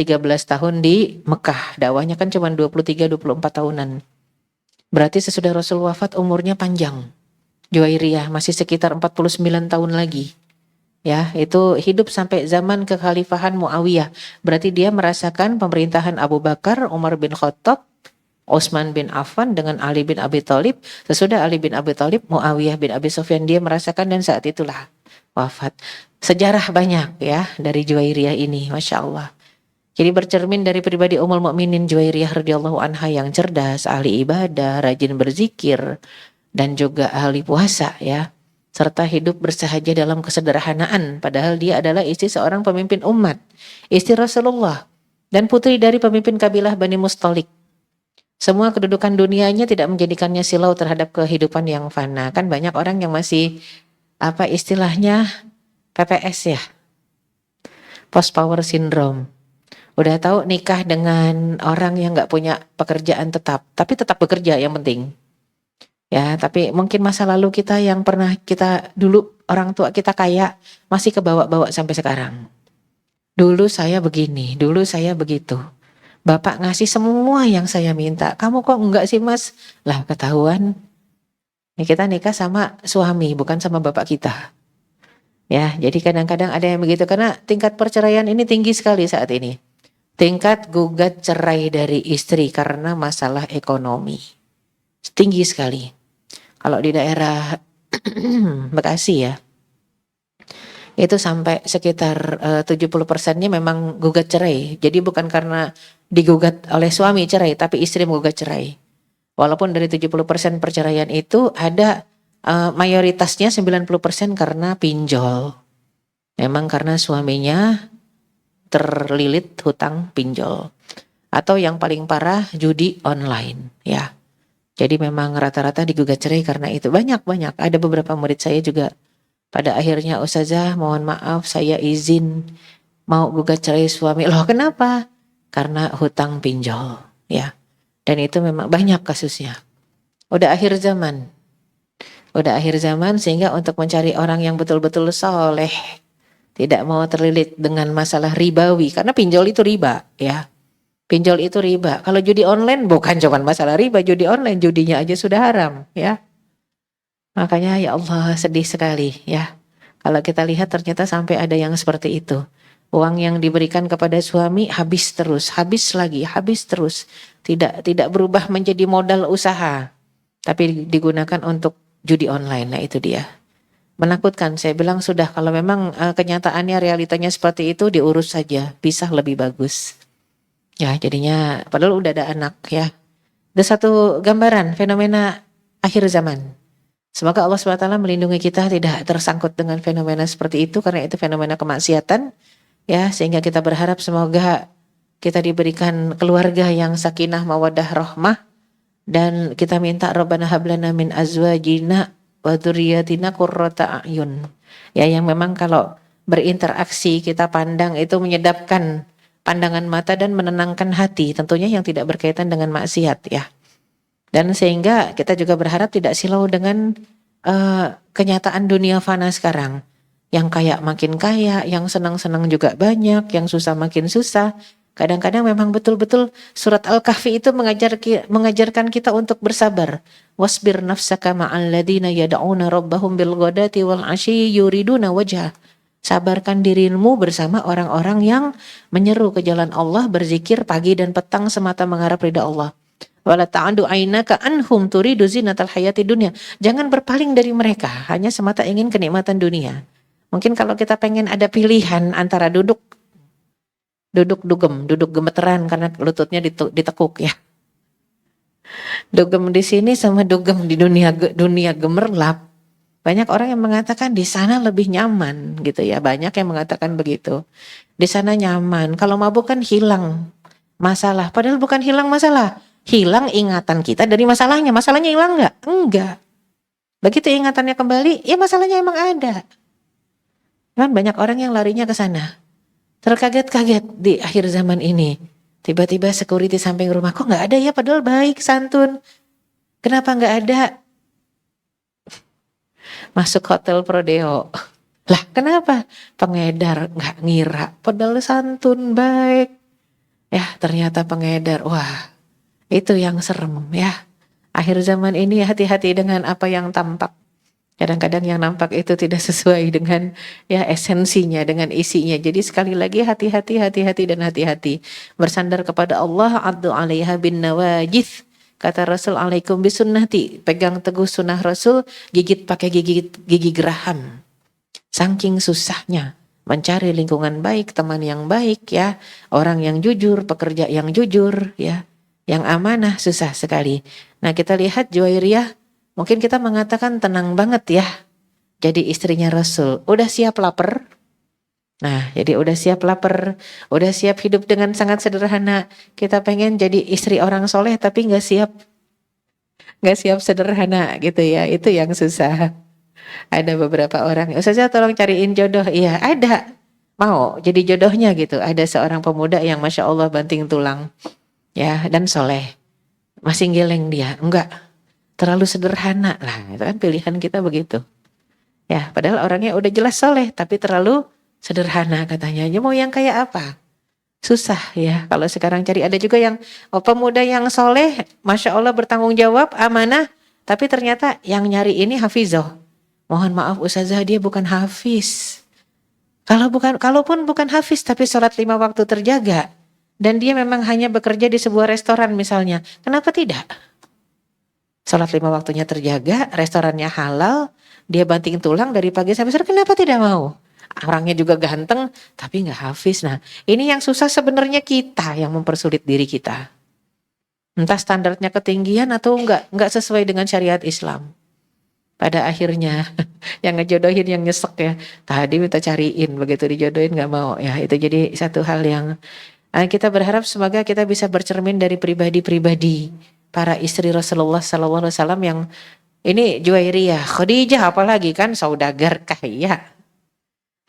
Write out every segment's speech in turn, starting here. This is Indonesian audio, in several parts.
13 tahun di Mekah. Dakwahnya kan cuma 23-24 tahunan. Berarti sesudah Rasul wafat umurnya panjang. Juwairiyah masih sekitar 49 tahun lagi. Ya, itu hidup sampai zaman kekhalifahan Muawiyah. Berarti dia merasakan pemerintahan Abu Bakar, Umar bin Khattab, Utsman bin Affan dengan Ali bin Abi Thalib. Sesudah Ali bin Abi Thalib, Muawiyah bin Abi Sufyan, dia merasakan dan saat itulah wafat. Sejarah banyak ya dari Juwairiyah ini, Masya Allah. Jadi bercermin dari pribadi Ummul Mukminin Juwairiyah radhiyallahu anha yang cerdas, ahli ibadah, rajin berzikir, dan juga ahli puasa ya. Serta hidup bersahaja dalam kesederhanaan, padahal dia adalah istri seorang pemimpin umat, istri Rasulullah, dan putri dari pemimpin kabilah Bani Mustalik. Semua kedudukan dunianya tidak menjadikannya silau terhadap kehidupan yang fana. Kan banyak orang yang masih, apa istilahnya, PPS ya, post power syndrome. Udah tahu nikah dengan orang yang nggak punya pekerjaan tetap, tapi tetap bekerja yang penting. Ya, tapi mungkin masa lalu kita yang pernah kita dulu orang tua kita kaya masih kebawa-bawa sampai sekarang. Dulu saya begini, dulu saya begitu. Bapak ngasih semua yang saya minta. Kamu kok enggak sih Mas? Lah ketahuan. Nih kita nikah sama suami, bukan sama bapak kita. Ya, jadi kadang-kadang ada yang begitu karena tingkat perceraian ini tinggi sekali saat ini. Tingkat gugat cerai dari istri karena masalah ekonomi. Tinggi sekali. Kalau di daerah Bekasi ya, itu sampai sekitar 70%-nya memang gugat cerai. Jadi bukan karena digugat oleh suami cerai, tapi istri menggugat cerai. Walaupun dari 70% perceraian itu ada mayoritasnya 90% karena pinjol. Memang karena suaminya terlilit hutang pinjol. Atau yang paling parah judi online ya. Jadi memang rata-rata digugat cerai karena itu. Banyak-banyak. Ada beberapa murid saya juga pada akhirnya, Ustazah mohon maaf saya izin mau gugat cerai suami. Loh kenapa? Karena hutang pinjol ya. Dan itu memang banyak kasusnya. Udah akhir zaman. Udah akhir zaman sehingga untuk mencari orang yang betul-betul soleh, tidak mau terlilit dengan masalah ribawi. Karena pinjol itu riba ya. Pinjol itu riba. Kalau judi online bukan cuma masalah riba, judi online, judinya aja sudah haram ya. Makanya ya Allah sedih sekali ya. Kalau kita lihat ternyata sampai ada yang seperti itu. Uang yang diberikan kepada suami habis terus, habis lagi, habis terus. Tidak berubah menjadi modal usaha, tapi digunakan untuk judi online. Nah itu dia. Menakutkan. Saya bilang sudah kalau memang kenyataannya realitanya seperti itu diurus saja, pisah lebih bagus. Ya jadinya padahal udah ada anak ya. Ada satu gambaran fenomena akhir zaman. Semoga Allah SWT melindungi kita tidak tersangkut dengan fenomena seperti itu karena itu fenomena kemaksiatan ya, sehingga kita berharap semoga kita diberikan keluarga yang sakinah mawaddah rahmah dan kita minta Rabbana hablana min azwajina wa dzurriyyatina qurrata a'yun. Ya yang memang kalau berinteraksi kita pandang itu menyedapkan pandangan mata dan menenangkan hati, tentunya yang tidak berkaitan dengan maksiat ya. Dan sehingga kita juga berharap tidak silau dengan kenyataan dunia fana sekarang. Yang kaya makin kaya, yang senang-senang juga banyak, yang susah makin susah. Kadang-kadang memang betul-betul surat Al-Kahfi itu mengajarkan kita untuk bersabar. Wasbir nafsaka ma'al ladina yada'una rabbahum bil ghadati wal 'ashyi yuriduna wajhah. Sabarkan dirimu bersama orang-orang yang menyeru ke jalan Allah, berzikir pagi dan petang semata mengharap ridha Allah. Wala ta'adu ainaka anhum turidu zinatal hayati dunya. Jangan berpaling dari mereka, hanya semata ingin kenikmatan dunia. Mungkin kalau kita pengen ada pilihan antara duduk dugem, duduk gemeteran karena lututnya ditekuk ya. Dugem di sini sama dugem di dunia gemerlap. Banyak orang yang mengatakan di sana lebih nyaman gitu ya. Banyak yang mengatakan begitu. Di sana nyaman. Kalau mabuk kan hilang masalah. Padahal bukan hilang masalah. Hilang ingatan kita dari masalahnya. Masalahnya hilang enggak? Enggak. Begitu ingatannya kembali, ya masalahnya emang ada. Kan banyak orang yang larinya ke sana. Terkaget-kaget di akhir zaman ini. Tiba-tiba security samping rumah, kok enggak ada ya? Padahal baik, santun. Kenapa enggak ada? Masuk hotel Prodeo. Lah kenapa? Pengedar nggak ngira. Padahal santun baik. ternyata pengedar. Wah, itu yang serem ya. Akhir zaman ini hati-hati dengan apa yang tampak. Kadang-kadang yang nampak itu tidak sesuai dengan ya esensinya, dengan isinya. Jadi sekali lagi hati-hati, hati-hati dan hati-hati. Bersandar kepada Allah, addu 'alaiha bin nawajith. Kata Rasul, alaikum bisunnati. Pegang teguh sunnah Rasul, gigit pakai gigi geraham. Saking susahnya mencari lingkungan baik, teman yang baik ya, orang yang jujur, pekerja yang jujur ya, yang amanah, susah sekali. Nah, kita lihat Juwairiyah, mungkin kita mengatakan tenang banget ya. Jadi istrinya Rasul, udah siap lapar. Nah, jadi udah siap lapar, udah siap hidup dengan sangat sederhana. Kita pengen jadi istri orang soleh tapi nggak siap sederhana gitu ya. Itu yang susah. Ada beberapa orang, Ustazah tolong cariin jodoh. Iya, ada. Mau jadi jodohnya gitu. Ada seorang pemuda yang Masya Allah banting tulang ya dan soleh. Masih geleng dia, enggak. Terlalu sederhana lah, itu kan pilihan kita begitu. Ya, padahal orangnya udah jelas soleh, tapi terlalu sederhana katanya. Ya, mau yang kayak apa? Susah ya. Kalau sekarang cari ada juga yang pemuda yang soleh, Masya Allah bertanggung jawab, amanah, tapi ternyata yang nyari ini hafizoh. Mohon maaf Ustazah, dia bukan hafiz. Kalaupun bukan hafiz, tapi sholat 5 waktu terjaga. Dan dia memang hanya bekerja di sebuah restoran misalnya. Kenapa tidak? Sholat 5 waktunya terjaga, restorannya halal, dia banting tulang dari pagi sampai sore, kenapa tidak mau? Orangnya juga ganteng, tapi nggak hafiz. Nah, ini yang susah sebenarnya kita yang mempersulit diri kita. Entah standarnya ketinggian atau nggak sesuai dengan syariat Islam. Pada akhirnya yang ngejodohin yang nyesek ya. Tadi minta cariin, begitu dijodohin nggak mau ya. Itu jadi satu hal yang kita berharap semoga kita bisa bercermin dari pribadi-pribadi para istri Rasulullah SAW yang ini Juwairiyah, Khadijah apalagi kan saudagar kaya.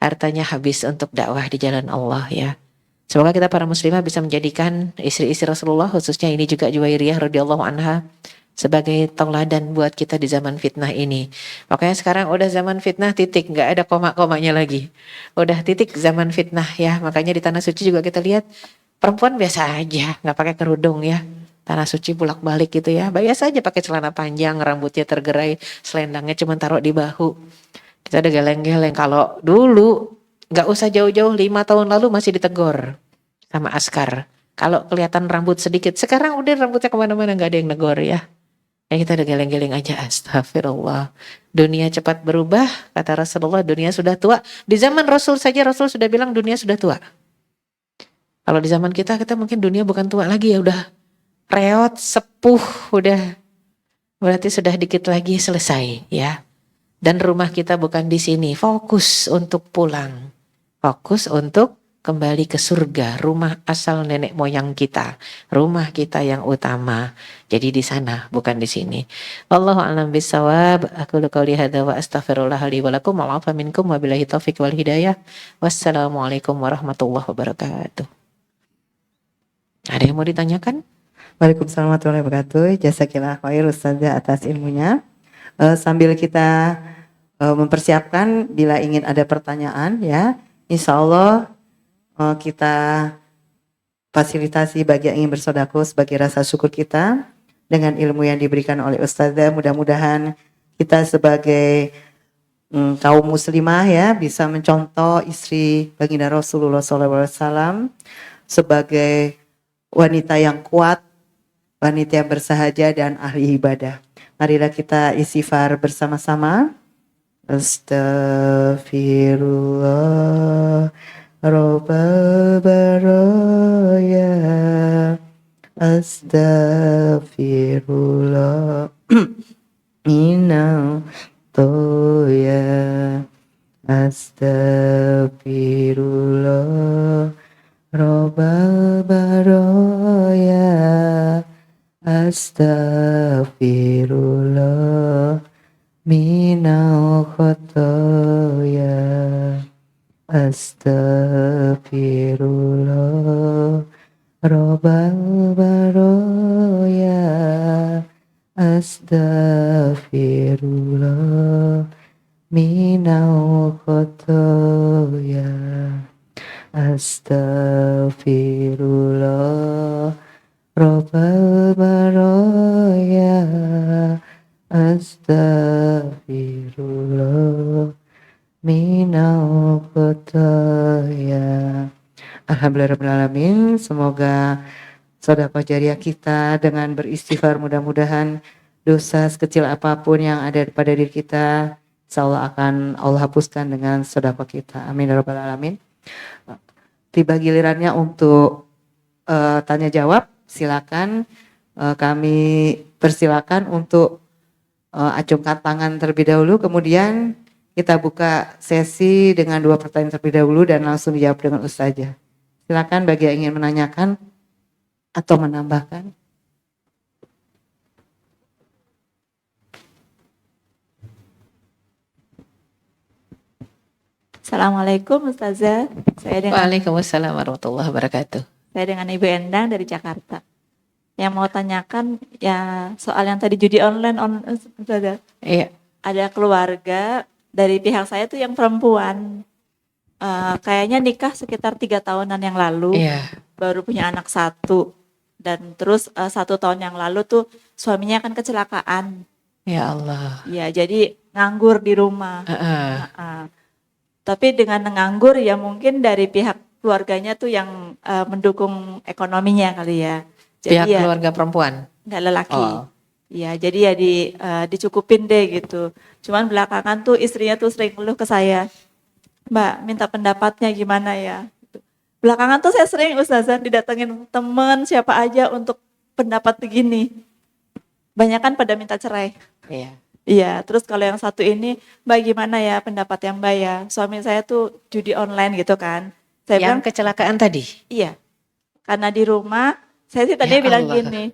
Hartanya habis untuk dakwah di jalan Allah ya. Semoga kita para muslimah bisa menjadikan istri-istri Rasulullah, khususnya ini juga Juwairiyah radhiyallahu anha, sebagai tauladan buat kita di zaman fitnah ini. Makanya sekarang udah zaman fitnah titik, nggak ada koma-komanya lagi. Udah titik zaman fitnah ya. Makanya di tanah suci juga kita lihat perempuan biasa aja, nggak pakai kerudung ya. Tanah suci bolak-balik gitu ya. Biasa aja pakai celana panjang, rambutnya tergerai, selendangnya cuma taruh di bahu. Kita udah geleng-geleng. Kalau dulu nggak usah jauh-jauh, 5 tahun lalu masih ditegur sama askar. Kalau kelihatan rambut sedikit, sekarang udah rambutnya kemana-mana nggak ada yang negor ya. Ya kita udah geleng-geleng aja, astagfirullah. Dunia cepat berubah, kata Rasulullah, dunia sudah tua. Di zaman Rasul saja, Rasul sudah bilang dunia sudah tua. Kalau di zaman kita mungkin dunia bukan tua lagi ya, udah reot, sepuh, udah berarti sudah dikit lagi selesai ya. Dan rumah kita bukan di sini, fokus untuk pulang. Fokus untuk kembali ke surga, rumah asal nenek moyang kita, rumah kita yang utama. Jadi di sana, bukan di sini. Wallahu a'lam bishawab. Aku qouli hadza wa astaghfirullah li wa lakum wa afa minkum wa billahi taufik wal hidayah. Wassalamualaikum warahmatullahi wabarakatuh. Ada yang mau ditanyakan? Waalaikumsalam warahmatullahi wabarakatuh. Jazakillah khair Ustazah atas ilmunya. Sambil kita mempersiapkan bila ingin ada pertanyaan ya, insya Allah kita fasilitasi bagi yang ingin bersedekah sebagai rasa syukur kita dengan ilmu yang diberikan oleh Ustazah. Mudah-mudahan kita sebagai kaum muslimah ya bisa mencontoh istri baginda Rasulullah SAW sebagai wanita yang kuat, wanita yang bersahaja dan ahli ibadah. Marilah kita istighfar bersama-sama. Astaghfirullah Rabbal baraya. Astaghfirullah minal toya. Astaghfirullah Rabbal baraya. Astaghfirullah minal khotoya. Astaghfirullah Rabbal baraya. Astaghfirullah minal khotoya. Astaghfirullah Rabbal baraya astaghfirullah minal khataya. Alhamdulillahirrahmanirrahim. Semoga sedekah jariah kita dengan beristighfar, mudah-mudahan dosa sekecil apapun yang ada pada diri kita insya Allah akan Allah hapuskan dengan sedekah kita. Amin ya rabbal alamin. Tiba gilirannya untuk tanya jawab. Silakan, kami persilakan untuk acungkan tangan terlebih dahulu, kemudian kita buka sesi dengan 2 pertanyaan terlebih dahulu dan langsung dijawab dengan ustazah. Silakan bagi yang ingin menanyakan atau menambahkan. Assalamualaikum Ustazah. Waalaikumsalam warahmatullahi wabarakatuh. Saya dengan Ibu Endang dari Jakarta. Yang mau tanyakan ya soal yang tadi judi online Ustazah. Iya. Ada keluarga dari pihak saya tuh yang perempuan. Kayaknya nikah sekitar 3 tahunan yang lalu. Iya. Baru punya anak 1. Dan terus 1 tahun yang lalu tuh suaminya kan kecelakaan. Ya Allah. Ya jadi nganggur di rumah. Tapi dengan nganggur ya mungkin dari pihak keluarganya tuh yang mendukung ekonominya kali ya. Jadi Pihak ya, keluarga perempuan. nggak lelaki. Oh. Ya jadi ya dicukupin deh gitu. Cuman belakangan tuh istrinya tuh sering ngeluh ke saya. Mbak minta pendapatnya gimana ya. Belakangan tuh saya sering Ustazah didatengin temen siapa aja untuk pendapat begini. Banyakan pada minta cerai. Iya. Iya, terus kalau yang satu ini, Mbak gimana ya pendapat yang Mbak ya? Suami saya tuh judi online gitu kan. Saya bilang, Yang kecelakaan tadi. iya. Karena di rumah, saya sih tadi Ya bilang Allah. gini.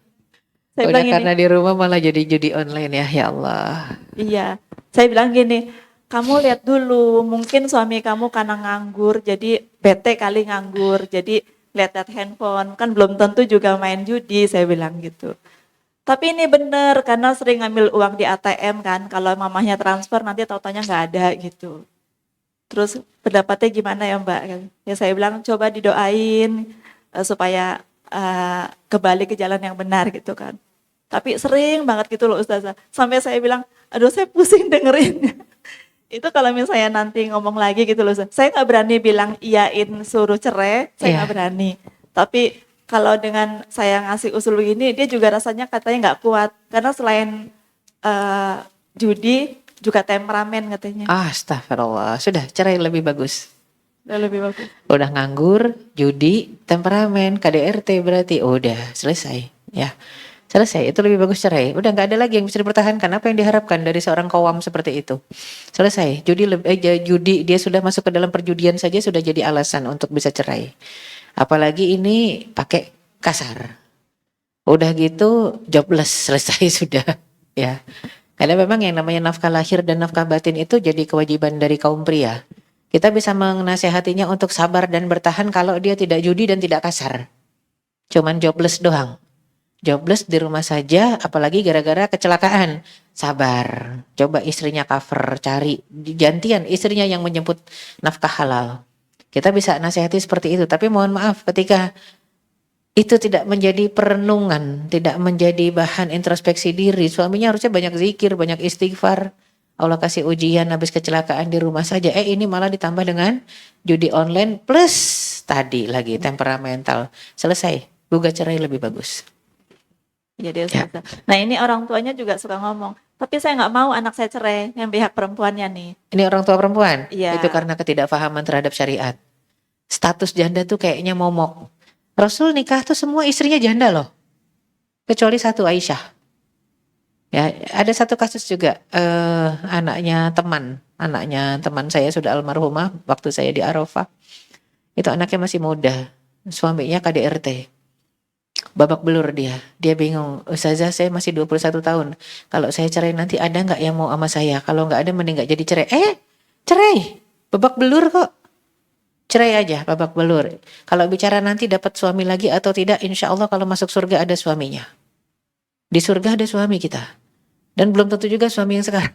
Saya Udah bilang karena gini, di rumah malah jadi judi online ya. Ya Allah. iya. Saya bilang gini, kamu lihat dulu, mungkin suami kamu karena nganggur, jadi bete kali nganggur, jadi lihat-lihat handphone, kan belum tentu juga main judi, saya bilang gitu. Tapi ini bener karena sering ngambil uang di ATM kan, kalau mamahnya transfer nanti tau-taunya nggak ada gitu. Terus pendapatnya gimana ya Mbak? Ya saya bilang coba didoain supaya kembali ke jalan yang benar gitu kan. Tapi sering banget gitu loh Ustazah. Sampai saya bilang, aduh saya pusing dengerinnya. Itu kalau misalnya nanti ngomong lagi gitu loh Ustazah. Saya nggak berani bilang iyain suruh cerai, saya nggak berani. Tapi kalau dengan saya ngasih usul begini, dia juga rasanya katanya nggak kuat. Karena selain judi, juga temperamen katanya. Astagfirullah. Sudah cerai lebih bagus. Udah lebih bagus. Udah nganggur, judi, temperamen, KDRT berarti udah selesai. Ya. Selesai, itu lebih bagus cerai. Udah nggak ada lagi yang bisa dipertahankan. Apa yang diharapkan dari seorang kawam seperti itu? Selesai. Judi dia sudah masuk ke dalam perjudian saja sudah jadi alasan untuk bisa cerai. Apalagi ini pakai kasar. Udah gitu jobless, selesai sudah. Ya. Karena memang yang namanya nafkah lahir dan nafkah batin itu jadi kewajiban dari kaum pria. Kita bisa menasehatinya untuk sabar dan bertahan kalau dia tidak judi dan tidak kasar. Cuman jobless doang. Jobless di rumah saja, apalagi gara-gara kecelakaan. Sabar. Coba istrinya cover, cari gantian istrinya yang menjemput nafkah halal. Kita bisa nasihati seperti itu, tapi mohon maaf ketika itu tidak menjadi perenungan, tidak menjadi bahan introspeksi diri, suaminya harusnya banyak zikir, banyak istighfar. Allah kasih ujian habis kecelakaan di rumah saja. Ini malah ditambah dengan judi online plus tadi lagi temperamental. Selesai, gugat cerai lebih bagus. Jadi Ustazah. Nah ini orang tuanya juga suka ngomong, tapi saya nggak mau anak saya cerai, yang pihak perempuannya nih. Ini orang tua perempuan? Iya. Itu karena ketidakfahaman terhadap syariat. Status janda tuh kayaknya momok. Rasul nikah tuh semua istrinya janda loh. Kecuali satu Aisyah. Ya, ada satu kasus juga anaknya teman saya sudah almarhumah waktu saya di Arafah. Itu anaknya masih muda. Suaminya KDRT. Babak belur dia bingung. Ustazah saya masih 21 tahun. Kalau saya cerai nanti ada nggak yang mau sama saya? Kalau nggak ada mending nggak jadi cerai. Cerai, babak belur kok. Cerai aja, babak belur. Kalau bicara nanti dapat suami lagi atau tidak, insya Allah kalau masuk surga ada suaminya. Di surga ada suami kita. Dan belum tentu juga suami yang sekarang.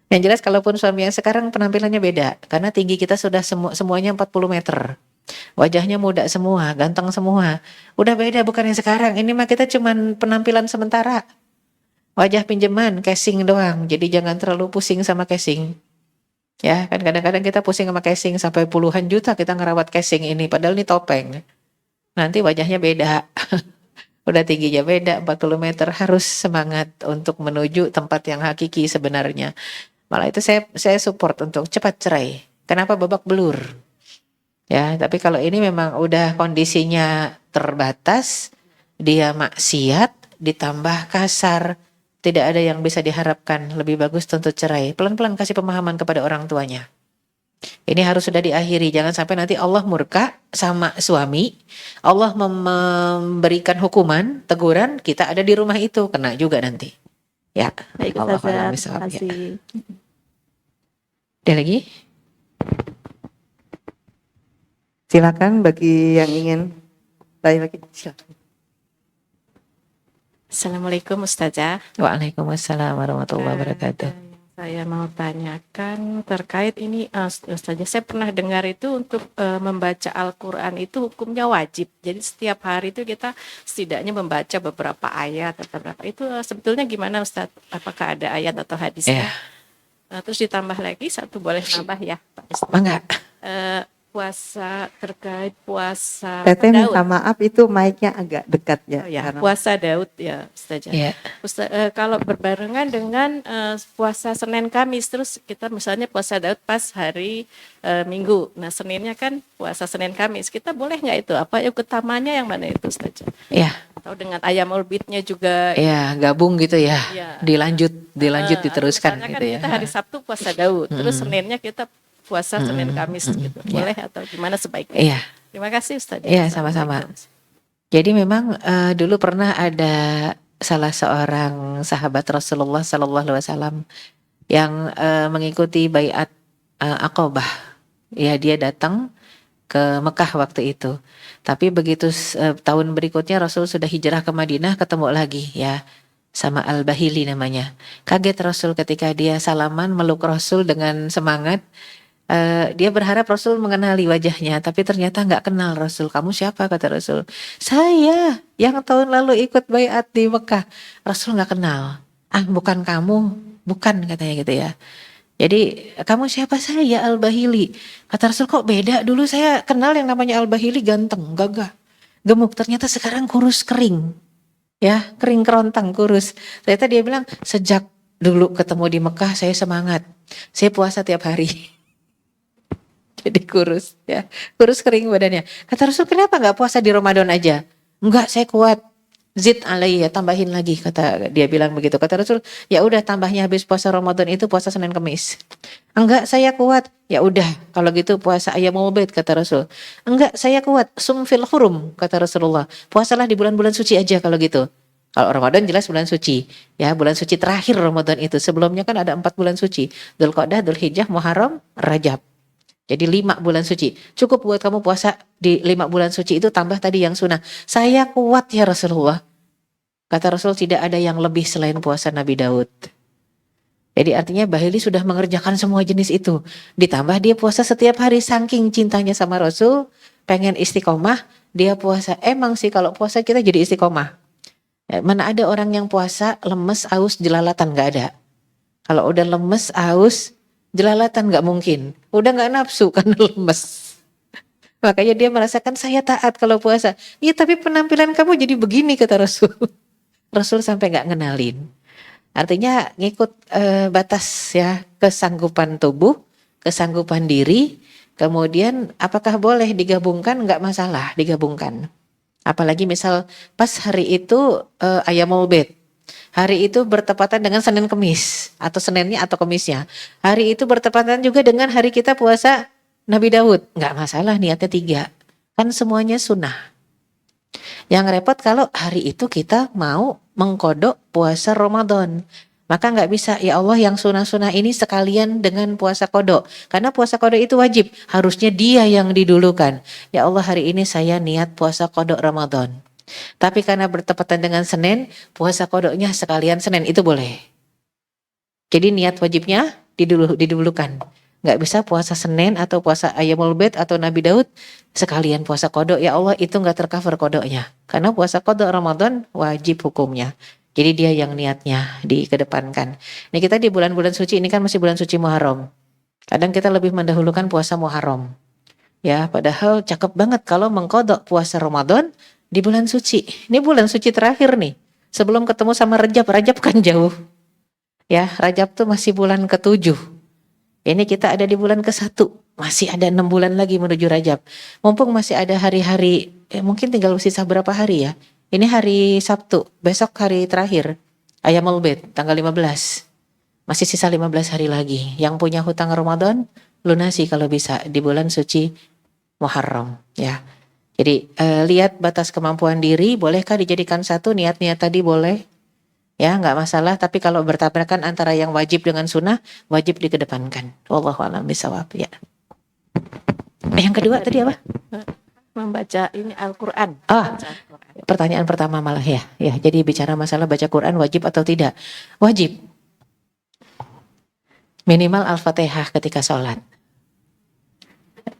Yang jelas kalaupun suami yang sekarang penampilannya beda. Karena tinggi kita sudah semuanya 40 meter. Wajahnya muda semua, ganteng semua. Udah beda, bukan yang sekarang. Ini mah kita cuman penampilan sementara. Wajah pinjaman, casing doang. Jadi jangan terlalu pusing sama casing. Ya, kan kadang-kadang kita pusing sama casing sampai puluhan juta kita ngerawat casing ini. Padahal ini topeng. Nanti wajahnya beda. Udah tingginya beda, 40 meter. Harus semangat untuk menuju tempat yang hakiki sebenarnya. Malah itu saya support untuk cepat cerai. Kenapa babak belur? Ya, tapi kalau ini memang udah kondisinya terbatas, dia maksiat, ditambah kasar, tidak ada yang bisa diharapkan. Lebih bagus tentu cerai. Pelan-pelan kasih pemahaman kepada orang tuanya. Ini harus sudah diakhiri. Jangan sampai nanti Allah murka sama suami. Allah memberikan hukuman, teguran, kita ada di rumah itu. Kena juga nanti. Ya, Baik Allah Ustazah, a'lam terima bishawab, ya. kasih. Ada lagi? Silakan bagi yang ingin tanya lagi. Silakan. Assalamualaikum Ustazah. Waalaikumsalam warahmatullahi wabarakatuh. Saya mau tanyakan terkait ini Ustazah, saya pernah dengar itu untuk membaca Al-Quran itu hukumnya wajib. Jadi setiap hari itu kita setidaknya membaca beberapa ayat atau beberapa. Itu sebetulnya gimana Ustaz? Apakah ada ayat atau hadisnya? Terus ditambah lagi satu, boleh nambah ya Pak Ustaz? Mangga. Puasa, terkait puasa Teteh Daud. minta maaf itu mic-nya agak dekat ya. Oh ya, karena- puasa Daud ya Ustazah. Ya. Kalau berbarengan dengan puasa Senin Kamis, terus kita misalnya puasa Daud pas hari Minggu. Nah Seninnya kan puasa Senin Kamis, kita boleh nggak itu? Apa utamanya yang mana itu Ustazah? Ya, Atau dengan ayamul bidnya juga? ya gabung gitu ya. Ya. Dilanjut Atau diteruskan misalnya kan gitu ya. kita hari Sabtu puasa Daud, terus Seninnya kita puasa Senin Kamis gitu. Boleh atau gimana sebaiknya? Iya. Terima kasih Ustazah. Iya, sama-sama. Jadi memang dulu pernah ada salah seorang sahabat Rasulullah Sallallahu Alaihi Wasallam yang mengikuti baiat Aqabah. Ya, dia datang ke Mekah waktu itu. Tapi begitu tahun berikutnya Rasul sudah hijrah ke Madinah, ketemu lagi ya sama Al-Bahili namanya. Kaget Rasul ketika dia salaman meluk Rasul dengan semangat. Dia berharap Rasul mengenali wajahnya, tapi ternyata nggak kenal Rasul. Kamu siapa? Kata Rasul. Saya yang tahun lalu ikut baiat di Mekah. Rasul nggak kenal. Ah, bukan kamu, bukan katanya gitu ya. Jadi kamu siapa? Saya Al-Bahili. Kata Rasul, kok beda? Dulu saya kenal yang namanya Al-Bahili ganteng, gagah, gemuk. Ternyata sekarang kurus kering, ya kering kerontang kurus. Ternyata dia bilang sejak dulu ketemu di Mekah saya semangat, saya puasa tiap hari. Jadi kurus ya, kurus kering badannya. Kata Rasul, kenapa nggak puasa di Ramadan aja? Enggak, saya kuat. Zid alaiya, tambahin lagi, kata dia bilang begitu. Kata Rasul, ya udah tambahnya habis puasa Ramadan itu puasa Senin Kamis. Enggak, saya kuat. Ya udah, kalau gitu puasa Ayyamul Bid, kata Rasul. Enggak, saya kuat. Sum fil hurum, kata Rasulullah. Puasalah di bulan-bulan suci aja kalau gitu. Kalau Ramadan jelas bulan suci, ya bulan suci terakhir Ramadan itu. Sebelumnya kan ada 4 bulan suci, Dzulqa'dah, Dzulhijjah, Muharram, Rajab. Jadi 5 bulan suci. Cukup buat kamu puasa di 5 bulan suci itu, tambah tadi yang sunnah. Saya kuat ya Rasulullah. Kata Rasul, tidak ada yang lebih selain puasa Nabi Daud. Jadi artinya Bahili sudah mengerjakan semua jenis itu. Ditambah dia puasa setiap hari, saking cintanya sama Rasul, pengen istiqomah, dia puasa. Emang sih kalau puasa kita jadi istiqomah. Ya, mana ada orang yang puasa lemes, aus, jelalatan, gak ada. Kalau udah lemes, aus, jelalatan gak mungkin. Udah gak nafsu karena lemes. Makanya dia merasakan saya taat kalau puasa. Iya, tapi penampilan kamu jadi begini, kata Rasul. Rasul sampai gak ngenalin. Artinya ngikut batas ya, kesanggupan tubuh, kesanggupan diri. Kemudian apakah boleh digabungkan? Gak masalah digabungkan. Apalagi misal pas hari itu Ayyamul Bid. Hari itu bertepatan dengan Senin Kemis, atau Seninnya atau Kemisnya. Hari itu bertepatan juga dengan hari kita puasa Nabi Daud. Nggak masalah, niatnya 3. Kan semuanya sunnah. Yang repot kalau hari itu kita mau mengkodok puasa Ramadan. Maka nggak bisa, ya Allah yang sunnah-sunnah ini sekalian dengan puasa kodok. Karena puasa kodok itu wajib, harusnya dia yang didulukan. Ya Allah hari ini saya niat puasa kodok Ramadan. Tapi karena bertepatan dengan Senin, puasa kodoknya sekalian Senin, itu boleh. Jadi niat wajibnya didulukan. Nggak bisa puasa Senin atau puasa Ayyamul Bid atau Nabi Daud sekalian puasa qada. Ya Allah, itu nggak tercover qadanya. Karena puasa qada Ramadan wajib hukumnya. Jadi dia yang niatnya dikedepankan. Ini kita di bulan-bulan suci ini kan masih bulan suci Muharram. Kadang kita lebih mendahulukan puasa Muharram. Ya, padahal cakep banget kalau mengkodok puasa Ramadan di bulan suci. Ini bulan suci terakhir nih. Sebelum ketemu sama Rajab, Rajab kan jauh. Ya, Rajab tuh masih bulan ke-7. Ini kita ada di bulan ke-1. Masih ada 6 bulan lagi menuju Rajab. Mumpung masih ada hari-hari, mungkin tinggal sisa berapa hari ya. Ini hari Sabtu, besok hari terakhir. Ayyamul Bid, tanggal 15. Masih sisa 15 hari lagi. Yang punya hutang Ramadan, lunasi kalau bisa di bulan suci Muharram, ya. Jadi lihat batas kemampuan diri, bolehkah dijadikan satu, niat-niat tadi boleh, ya nggak masalah. Tapi kalau bertabrakan antara yang wajib dengan sunnah, wajib dikedepankan. Wallahu a'lam bishawab, ya. Yang kedua tadi apa? Membaca ini Al-Quran. Baca Al-Quran. Pertanyaan pertama malah ya. Jadi bicara masalah baca Quran wajib atau tidak? Wajib. Minimal Al-Fatihah ketika sholat.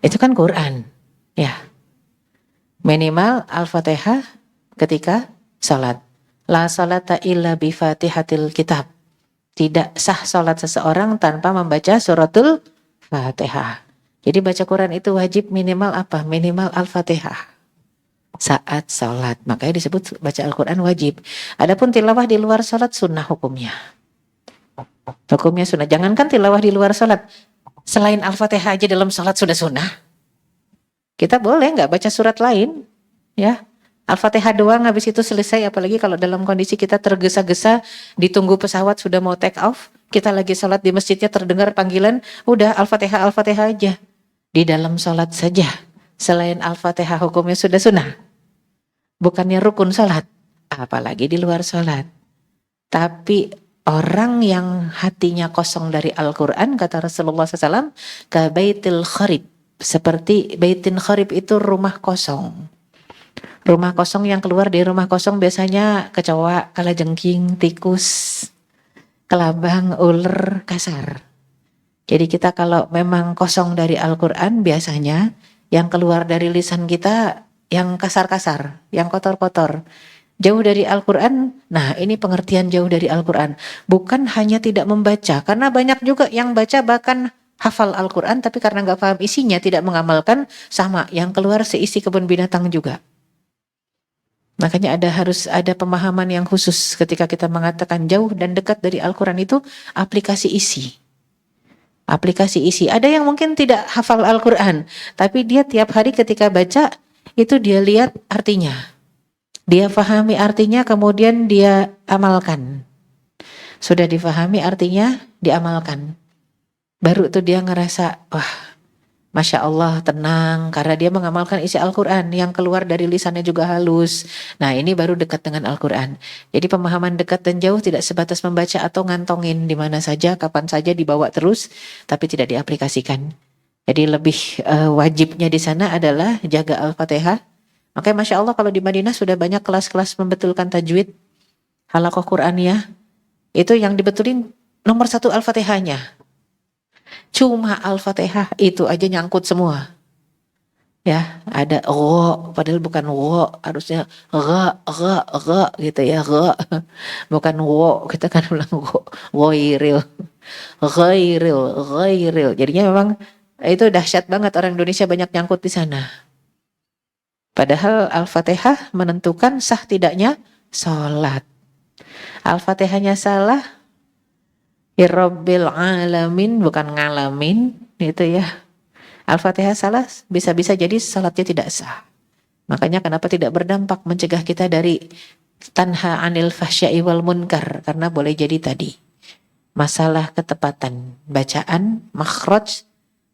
Itu kan Quran, ya. Minimal Al-Fatihah ketika salat. La salata illa bi Fatihatil Kitab. Tidak sah salat seseorang tanpa membaca suratul Fatihah. Jadi baca Quran itu wajib minimal apa? Minimal Al-Fatihah saat salat. Makanya disebut baca Al-Quran wajib. Adapun tilawah di luar salat sunnah hukumnya. Hukumnya sunnah. Jangankan tilawah di luar salat. Selain Al-Fatihah aja dalam salat sudah sunnah. Kita boleh nggak baca surat lain, ya. Al-Fatihah doang habis itu selesai. Apalagi kalau dalam kondisi kita tergesa-gesa, ditunggu pesawat sudah mau take off, kita lagi salat di masjidnya terdengar panggilan, udah Al-Fatihah aja. Di dalam salat saja. Selain Al-Fatihah hukumnya sudah sunnah. Bukannya rukun salat, apalagi di luar salat. Tapi orang yang hatinya kosong dari Al-Quran, kata Rasulullah SAW, ka baitil kharib, seperti baitin kharib itu rumah kosong. Rumah kosong, yang keluar dari rumah kosong biasanya kecoa, kalajengking, tikus, kelabang, ular, kasar. Jadi kita kalau memang kosong dari Al-Quran, biasanya yang keluar dari lisan kita yang kasar-kasar, yang kotor-kotor. Jauh dari Al-Quran, nah ini pengertian jauh dari Al-Quran. Bukan hanya tidak membaca, karena banyak juga yang baca bahkan hafal Al-Quran, tapi karena nggak paham isinya, tidak mengamalkan, sama yang keluar seisi kebun binatang juga. Makanya harus ada pemahaman yang khusus ketika kita mengatakan jauh dan dekat dari Al-Quran itu aplikasi isi. Aplikasi isi. Ada yang mungkin tidak hafal Al-Quran, tapi dia tiap hari ketika baca, itu dia lihat artinya. Dia pahami artinya, kemudian dia amalkan. Sudah difahami artinya, diamalkan. Baru tuh dia ngerasa, wah, Masya Allah, tenang, karena dia mengamalkan isi Al-Quran, yang keluar dari lisannya juga halus. Nah ini baru dekat dengan Al-Quran. Jadi pemahaman dekat dan jauh tidak sebatas membaca atau ngantongin di mana saja, kapan saja, dibawa terus, tapi tidak diaplikasikan. Jadi lebih wajibnya di sana adalah jaga Al-Fatihah. Makanya Masya Allah kalau di Madinah sudah banyak kelas-kelas membetulkan tajwid, halaqah Qur'aniyah, itu yang dibetulin nomor 1 Al-Fatihahnya. Cuma Al-Fatihah itu aja nyangkut semua. Ya, ada padahal bukan harusnya gha gitu ya, gha. Bukan kita kan bilang ghairil. Jadinya memang itu dahsyat banget, orang Indonesia banyak nyangkut di sana. Padahal Al-Fatihah menentukan sah tidaknya sholat. Al-Fatihahnya salah, Rabbil alamin, bukan ngalamin, gitu ya. Al-Fatihah salah, bisa-bisa jadi salatnya tidak sah. Makanya kenapa tidak berdampak mencegah kita dari tanha anil fahsya'i wal munkar, karena boleh jadi tadi masalah ketepatan bacaan, makhraj,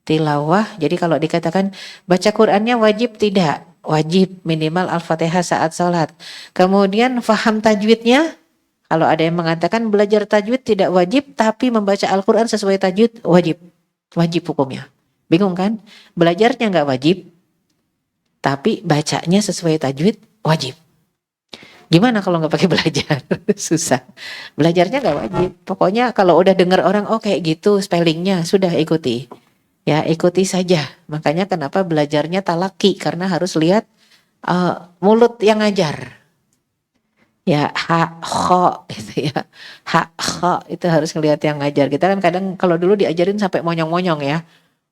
tilawah. Jadi kalau dikatakan baca Qur'annya wajib, tidak wajib, minimal Al-Fatihah saat salat. Kemudian faham tajwidnya. Kalau ada yang mengatakan belajar tajwid tidak wajib, tapi membaca Al-Quran sesuai tajwid wajib. Wajib hukumnya. Bingung kan? Belajarnya nggak wajib, tapi bacanya sesuai tajwid wajib. Gimana kalau nggak pakai belajar? Susah. Belajarnya nggak wajib. Pokoknya kalau udah dengar orang, oh kayak gitu spellingnya, sudah ikuti. Ya, ikuti saja. Makanya kenapa belajarnya talaki, karena harus lihat mulut yang ngajar. Ya, ha, kho gitu ya. Ha, kho itu harus ngelihat yang ngajar. Kita kan kadang kalau dulu diajarin sampai monyong-monyong ya.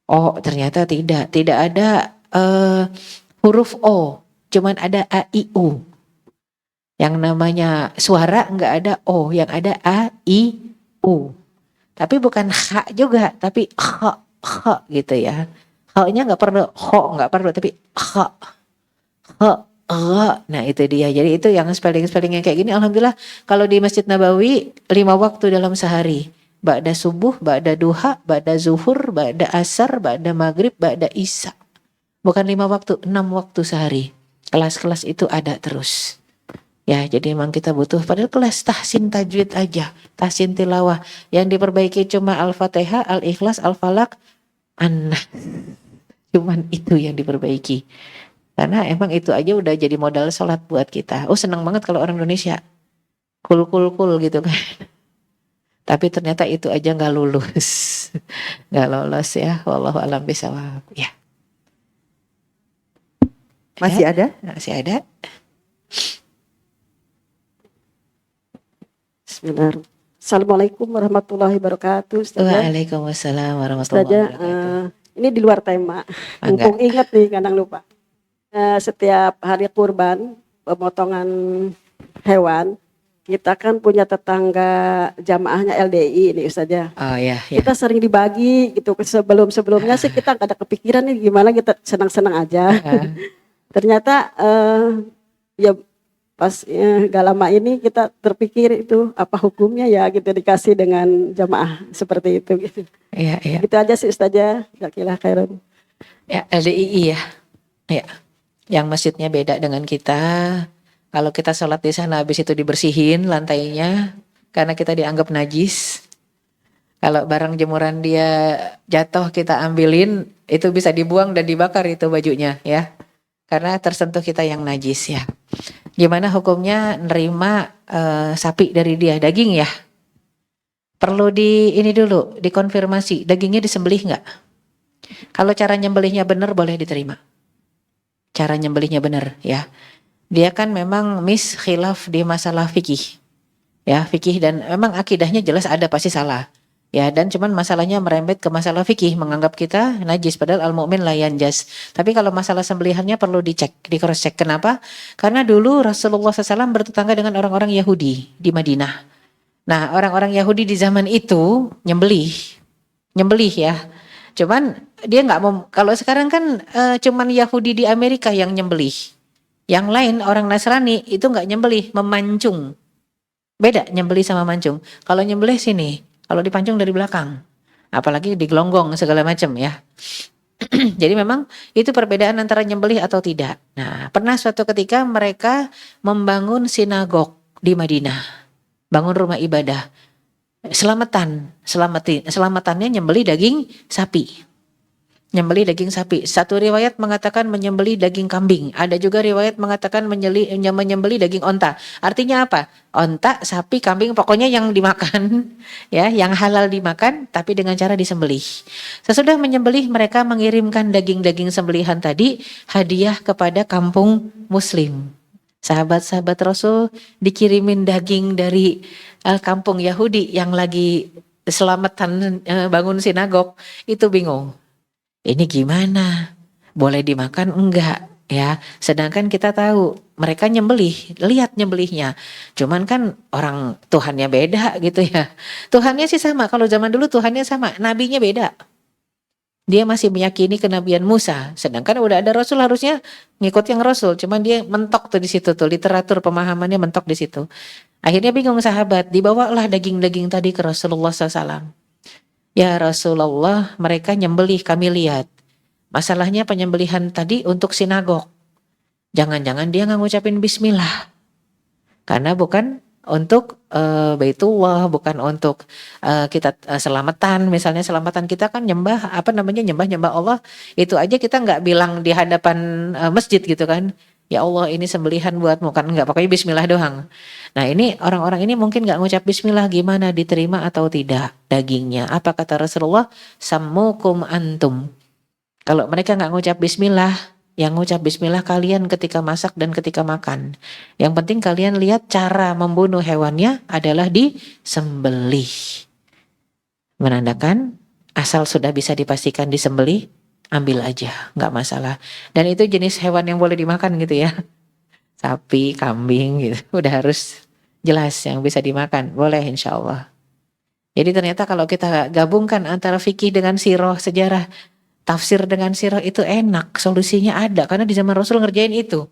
Oh, ternyata tidak. Tidak ada huruf O, cuman ada A, I, U. Yang namanya suara nggak ada O, yang ada A, I, U. Tapi bukan H juga, tapi H gitu ya. H-nya nggak perlu, nggak perlu, tapi H, Nah itu dia. Jadi itu yang spelling-spelling yang kayak gini. Alhamdulillah kalau di Masjid Nabawi 5 waktu dalam sehari. Ba'da subuh, ba'da duha, ba'da zuhur, ba'da asar, ba'da maghrib, ba'da isya. Bukan 5 waktu, 6 waktu sehari. Kelas-kelas itu ada terus. Ya, jadi memang kita butuh padahal kelas tahsin tajwid aja, tahsin tilawah. Yang diperbaiki cuma Al-Fatihah, Al-Ikhlas, Al-Falaq, An-Nas. Cuman itu yang diperbaiki. Karena emang itu aja udah jadi modal sholat buat kita. Oh, senang banget kalau orang Indonesia. Cool gitu kan. Tapi ternyata itu aja nggak lulus. Nggak lolos ya. Wallahu a'lam bishawab. Ya. Masih ada? Masih ada. Bismillahirrahmanirrahim. Assalamualaikum warahmatullahi wabarakatuh. Ustazah. Waalaikumsalam warahmatullahi Ustazah, wabarakatuh. ini di luar tema. Enggak. Mumpung ingat nih, kadang lupa. Setiap hari kurban, pemotongan hewan, kita kan punya tetangga jamaahnya LDI ini Ustazah. Oh ya, ya. Kita sering dibagi gitu. Sebelumnya sih kita nggak ada kepikiran nih gimana, kita senang-senang aja. Ternyata ya pas gak lama ini kita terpikir itu apa hukumnya ya gitu dikasih dengan jamaah seperti itu gitu. Iya, iya. Gitu aja sih Ustazah. Jazakallah khairan. Ya, LDII ya. Ya. Yang masjidnya beda dengan kita. Kalau kita sholat di sana habis itu dibersihin lantainya karena kita dianggap najis. Kalau barang jemuran dia jatuh kita ambilin, itu bisa dibuang dan dibakar itu bajunya ya. Karena tersentuh kita yang najis ya. Gimana hukumnya nerima sapi dari dia, daging ya? Perlu ini dulu, dikonfirmasi, dagingnya disembelih nggak? Kalau cara nyembelihnya benar boleh diterima. Cara nyembelihnya benar ya. Dia kan memang khilaf di masalah fikih. Ya, fikih dan memang akidahnya jelas ada pasti salah. Ya, dan cuman masalahnya merembet ke masalah fikih, menganggap kita najis padahal al-mu'min la yanjas. Tapi kalau masalah sembelihannya perlu dicek, di cross check. Kenapa? Karena dulu Rasulullah SAW bertetangga dengan orang-orang Yahudi di Madinah. Nah, orang-orang Yahudi di zaman itu nyembelih ya. Cuman dia nggak mau. Kalau sekarang kan cuman Yahudi di Amerika yang nyembelih. Yang lain orang Nasrani itu nggak nyembelih, memancung. Beda nyembelih sama mancung. Kalau nyembelih sini, kalau dipancung dari belakang. Apalagi digelonggong segala macam ya. Jadi memang itu perbedaan antara nyembelih atau tidak. Nah, pernah suatu ketika mereka membangun sinagog di Madinah. Bangun rumah ibadah. Selamatannya nyembelih daging sapi. Nyembelih daging sapi. Satu riwayat mengatakan menyembelih daging kambing. Ada juga riwayat mengatakan menyembelih daging onta. Artinya apa? Onta, sapi, kambing, pokoknya yang dimakan, ya, yang halal dimakan, tapi dengan cara disembelih. Sesudah menyembelih, mereka mengirimkan daging-daging sembelihan tadi hadiah kepada kampung Muslim. Sahabat-sahabat Rasul dikirimin daging dari kampung Yahudi yang lagi selamatan bangun sinagog, itu bingung. Ini gimana? Boleh dimakan enggak? Ya, sedangkan kita tahu mereka nyembelih, lihat nyembelihnya. Cuman kan orang Tuhannya beda gitu ya. Tuhannya sih sama, kalau zaman dulu Tuhannya sama, nabinya beda. Dia masih meyakini kenabian Musa, sedangkan udah ada Rasul harusnya ngikut yang Rasul. Cuman dia mentok tuh di situ tuh, literatur pemahamannya mentok di situ. Akhirnya bingung sahabat, dibawalah daging-daging tadi ke Rasulullah SAW. Ya Rasulullah, mereka nyembelih, kami lihat. Masalahnya penyembelihan tadi untuk sinagog. Jangan-jangan dia nggak ngucapin bismillah. Karena bukan untuk Baitullah, bukan untuk kita selamatan. Misalnya selamatan kita kan nyembah Allah. Itu aja kita nggak bilang di hadapan masjid gitu kan. Ya Allah ini sembelihan buatmu, kan enggak, pokoknya bismillah doang. Nah ini orang-orang ini mungkin enggak ngucap bismillah, gimana diterima atau tidak dagingnya? Apa kata Rasulullah? Sammukum antum. Kalau mereka enggak ngucap bismillah, yang ngucap bismillah kalian ketika masak dan ketika makan. Yang penting kalian lihat cara membunuh hewannya adalah disembelih. Menandakan asal sudah bisa dipastikan disembelih, ambil aja, nggak masalah. Dan itu jenis hewan yang boleh dimakan gitu ya. Sapi, kambing gitu. Udah harus jelas yang bisa dimakan. Boleh insya Allah. Jadi ternyata kalau kita gabungkan antara fikih dengan sirah, sejarah, tafsir dengan sirah itu enak. Solusinya ada. Karena di zaman Rasul ngerjain itu.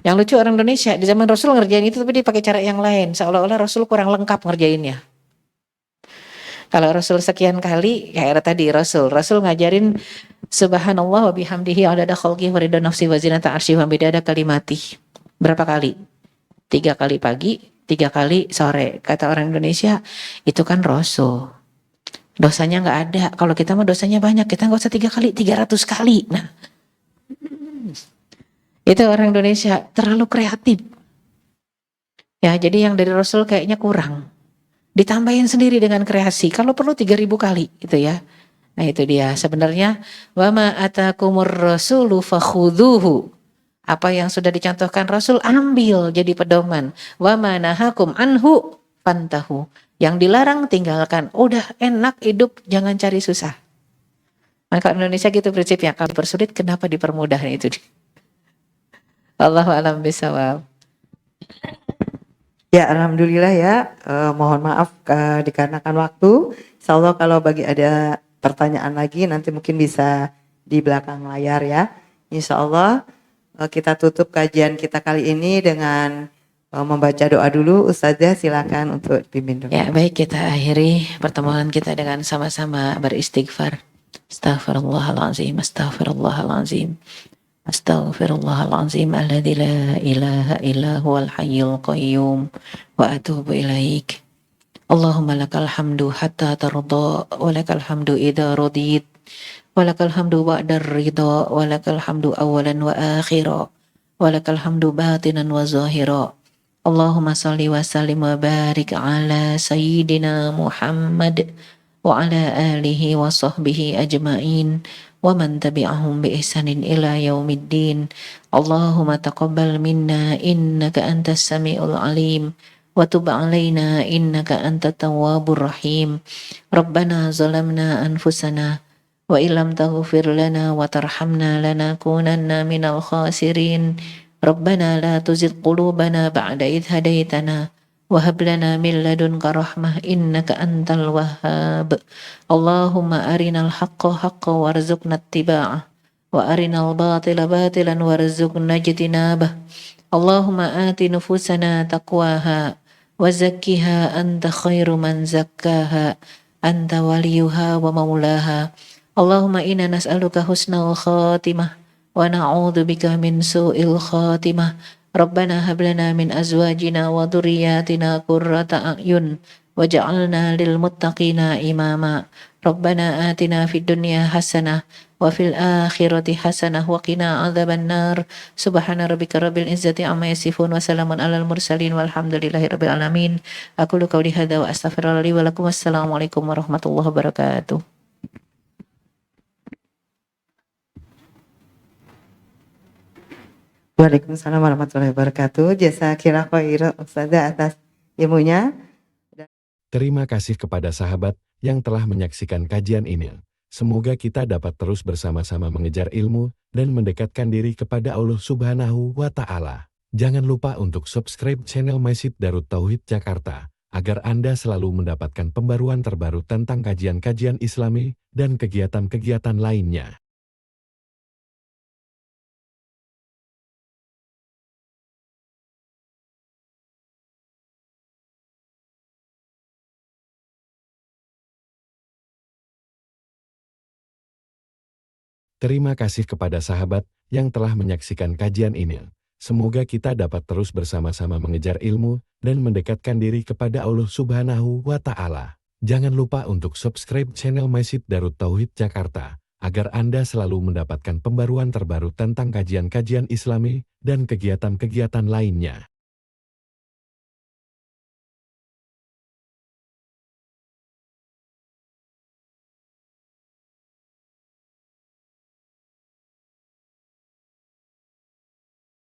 Yang lucu orang Indonesia, di zaman Rasul ngerjain itu tapi dia pakai cara yang lain. Seolah-olah Rasul kurang lengkap ngerjainnya. Kalau Rasul sekian kali, kayak tadi Rasul ngajarin subhanallah wa bihamdihi adada khalqihi wa ridha nafsi wa zinata arsyihi wa midada kalimati. Berapa kali? 3 kali pagi, 3 kali sore. Kata orang Indonesia, itu kan Rasul. Dosanya nggak ada. Kalau kita mah dosanya banyak, kita nggak usah 3 kali, 300 kali. Nah, itu orang Indonesia terlalu kreatif. Ya, jadi yang dari Rasul kayaknya kurang. Ditambahin sendiri dengan kreasi. Kalau perlu 3000 kali gitu ya. Nah itu dia. Sebenarnya wa ma atakumur rasulu fakhudhuhu. Apa yang sudah dicontohkan Rasul ambil jadi pedoman. Wa ma nahakum anhu fantahu. Yang dilarang tinggalkan. Udah enak hidup, jangan cari susah. Maka Indonesia gitu prinsipnya. Kalau dipersulit kenapa dipermudah itu. Allahu a'lam bishawab. Ya, alhamdulillah ya. Mohon maaf dikarenakan waktu. Insya Allah kalau bagi ada pertanyaan lagi nanti mungkin bisa di belakang layar ya. Insya Allah kita tutup kajian kita kali ini dengan membaca doa dulu. Ustazah silakan untuk pimpin doa. Ya baik, kita akhiri pertemuan kita dengan sama-sama beristighfar. Astaghfirullahaladzim, astaghfirullahaladzim. Astaghfirullahalazim alladzi la ilaha illa huwal hayyul qayyum wa atubu ilaik. Allahumma lakal hamdu hatta tarda wa lakal hamdu idza radit wa lakal hamdu ba'da ridha wa lakal hamdu awalan wa akhira wa lakal hamdu batinan wa zahira. Allahumma salli wa sallim wa barik ala sayyidina Muhammad wa ala alihi wa sahbihi ajma'in wa man tabi'ahum bi ihsanin ila yaumiddin. Allahumma taqabbal minna innaka antas samiul alim wa tub alaina innaka antat tawwabur rahim. Rabbana zalamna anfusana wa illam taghfir lana wa tarhamna lanakunanna minal khasirin. Rabbana la tuzigh qulubana ba'da idh hadaitana wa hab lana min ladunka rahmah innaka antal wahhab. Allahumma arinal haqqa haqqan warzuqna ittiba'ah wa arinal batila batilan warzuqna ijtinabah. Allahumma ati nufusana taqwaha wa zakkiha anta khairu man zakkaha anta waliyuha wa maulaha. Allahumma inna nas'aluka husnal khatimah wa na'udzubika min su'il khatimah. Rabbana hab lana min azwajina wa dhurriyyatina qurrata a'yun waj'alna lil muttaqina imama. Rabbana atina fid dunya hasanah wa fil akhirati hasanah wa qina adzabannar. Subhana rabbika rabbil izzati amma yasifun wa salamun alal mursalin walhamdulillahi rabbil alamin. Aqulu qawli hadza wa astaghfirullaha li wa lakum. Wassalamualaikum warahmatullahi wabarakatuh. Waalaikumsalam warahmatullahi wabarakatuh. Jazakillah khairan Ustazah atas ilmunya. Terima kasih kepada sahabat yang telah menyaksikan kajian ini. Semoga kita dapat terus bersama-sama mengejar ilmu dan mendekatkan diri kepada Allah Subhanahu wa Ta'ala. Jangan lupa untuk subscribe channel Masjid Darut Tauhid Jakarta agar Anda selalu mendapatkan pembaruan terbaru tentang kajian-kajian Islami dan kegiatan-kegiatan lainnya. Terima kasih kepada sahabat yang telah menyaksikan kajian ini. Semoga kita dapat terus bersama-sama mengejar ilmu dan mendekatkan diri kepada Allah Subhanahu wa Ta'ala. Jangan lupa untuk subscribe channel Masjid Darut Tauhid Jakarta agar Anda selalu mendapatkan pembaruan terbaru tentang kajian-kajian Islami dan kegiatan-kegiatan lainnya.